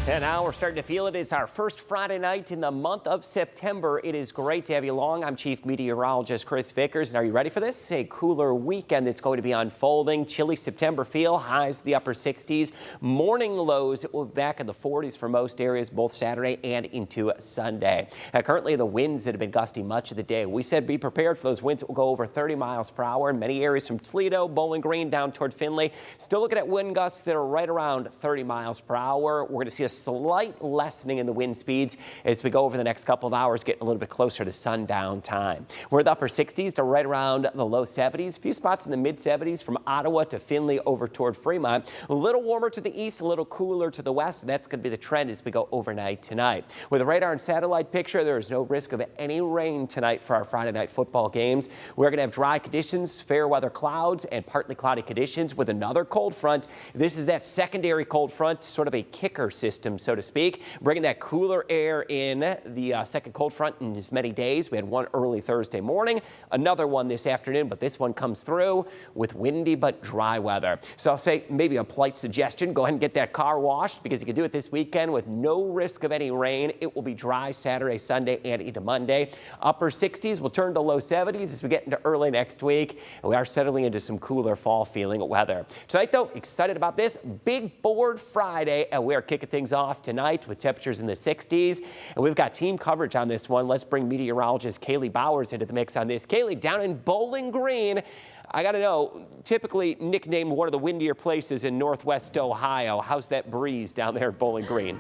And now we're starting to feel it. It's our first Friday night in the month of September. It is great to have you along. I'm Chief Meteorologist Chris Vickers. And are you ready for this? A cooler weekend that's going to be unfolding. Chilly September feel, highs the upper 60s. Morning lows will be back in the 40s for most areas, both Saturday and into Sunday. Currently, the winds that have been gusty much of the day. We said be prepared for those winds that will go over 30 miles per hour in many areas from Toledo, Bowling Green, down toward Findlay. Still looking at wind gusts that are right around 30 miles per hour. We're going to see a slight lessening in the wind speeds as we go over the next couple of hours, getting a little bit closer to sundown time. We're in the upper 60s to right around the low 70s. A few spots in the mid 70s from Ottawa to Findlay over toward Fremont. A little warmer to the east, a little cooler to the west, and that's going to be the trend as we go overnight tonight. With a radar and satellite picture, there is no risk of any rain tonight for our Friday night football games. We're going to have dry conditions, fair weather clouds, and partly cloudy conditions with another cold front. This is that secondary cold front, sort of a kicker system, so to speak, bringing that cooler air in. The second cold front in as many days. We had one early Thursday morning, another one this afternoon, but this one comes through with windy but dry weather. So I'll say maybe a polite suggestion, go ahead and get that car washed because you can do it this weekend with no risk of any rain. It will be dry Saturday, Sunday, and into Monday. Upper 60s will turn to low 70s as we get into early next week, and we are settling into some cooler fall feeling weather. Tonight, though, excited about this big board Friday, and we are kicking things off tonight with temperatures in the 60s, and we've got team coverage on this one. Let's bring meteorologist Kaylee Bowers into the mix on this. Kaylee, down in Bowling Green, I got to know, typically nicknamed one of the windier places in Northwest Ohio. How's that breeze down there at Bowling Green?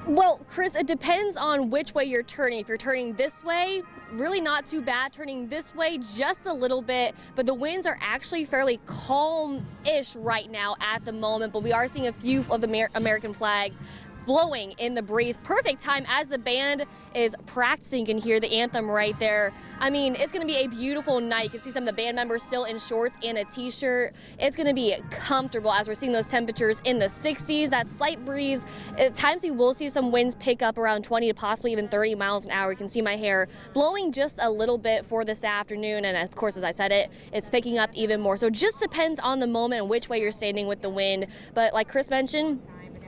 Well, Chris, it depends on which way you're turning. If you're turning this way, really not too bad. Turning this way, just a little bit, but the winds are actually fairly calm-ish right now at the moment, but we are seeing a few of the American flags blowing in the breeze. Perfect time as the band is practicing. You can hear the anthem right there. I mean, it's going to be a beautiful night. You can see some of the band members still in shorts and a t-shirt. It's going to be comfortable as we're seeing those temperatures in the 60s. That slight breeze. At times we will see some winds pick up around 20 to possibly even 30 miles an hour. You can see my hair blowing just a little bit for this afternoon. And of course, as I said it's picking up even more. So it just depends on the moment and which way you're standing with the wind. But like Chris mentioned,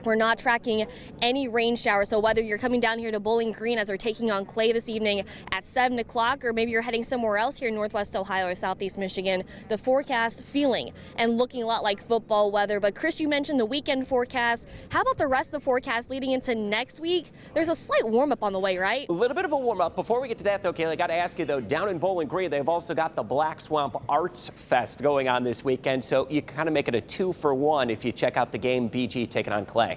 we're not tracking any rain showers, so whether you're coming down here to Bowling Green as we're taking on Clay this evening at 7 o'clock, or maybe you're heading somewhere else here in Northwest Ohio or Southeast Michigan, the forecast feeling and looking a lot like football weather. But Chris, you mentioned the weekend forecast. How about the rest of the forecast leading into next week? There's a slight warm-up on the way, right? A little bit of a warm-up. Before we get to that, though, Kaylee, I got to ask you, though, down in Bowling Green, they've also got the Black Swamp Arts Fest going on this weekend, so you kind of make it a 2-for-1 if you check out the game BG taking on Clay.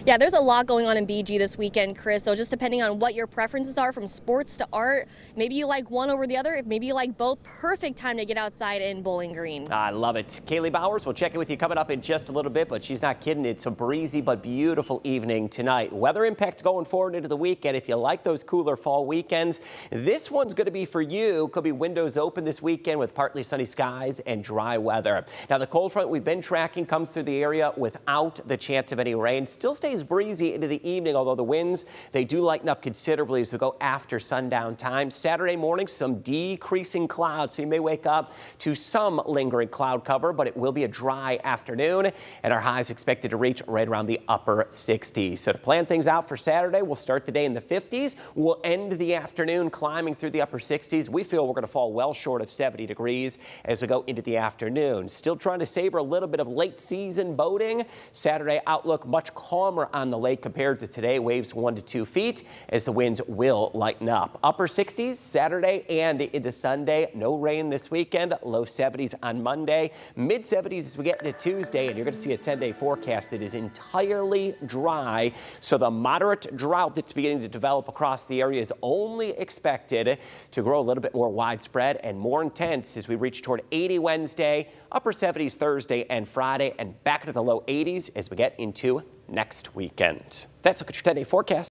Yeah, there's a lot going on in BG this weekend, Chris, so just depending on what your preferences are from sports to art, maybe you like one over the other, maybe you like both, perfect time to get outside in Bowling Green. I love it. Kaylee Bowers, we'll check in with you coming up in just a little bit, but she's not kidding. It's a breezy but beautiful evening tonight. Weather impact going forward into the weekend. If you like those cooler fall weekends, this one's going to be for you. Could be windows open this weekend with partly sunny skies and dry weather. Now, the cold front we've been tracking comes through the area without the chance of any rain. Still stays breezy into the evening, although the winds, they do lighten up considerably as we go after sundown time. Saturday morning, some decreasing clouds, so you may wake up to some lingering cloud cover, but it will be a dry afternoon, and our highs expected to reach right around the upper 60s. So to plan things out for Saturday, we'll start the day in the 50s. We'll end the afternoon climbing through the upper 60s. We feel we're going to fall well short of 70 degrees as we go into the afternoon. Still trying to savor a little bit of late season boating. Saturday outlook much calmer on the lake compared to today. Waves 1 to 2 feet as the winds will lighten up. Upper 60s Saturday and into Sunday. No rain this weekend. Low 70s on Monday. Mid 70s as we get into Tuesday, and you're going to see a 10-day forecast that is entirely dry. So the moderate drought that's beginning to develop across the area is only expected to grow a little bit more widespread and more intense as we reach toward 80 Wednesday, upper 70s Thursday and Friday, and back into the low 80s as we get into next weekend. That's a look at your 10-day forecast.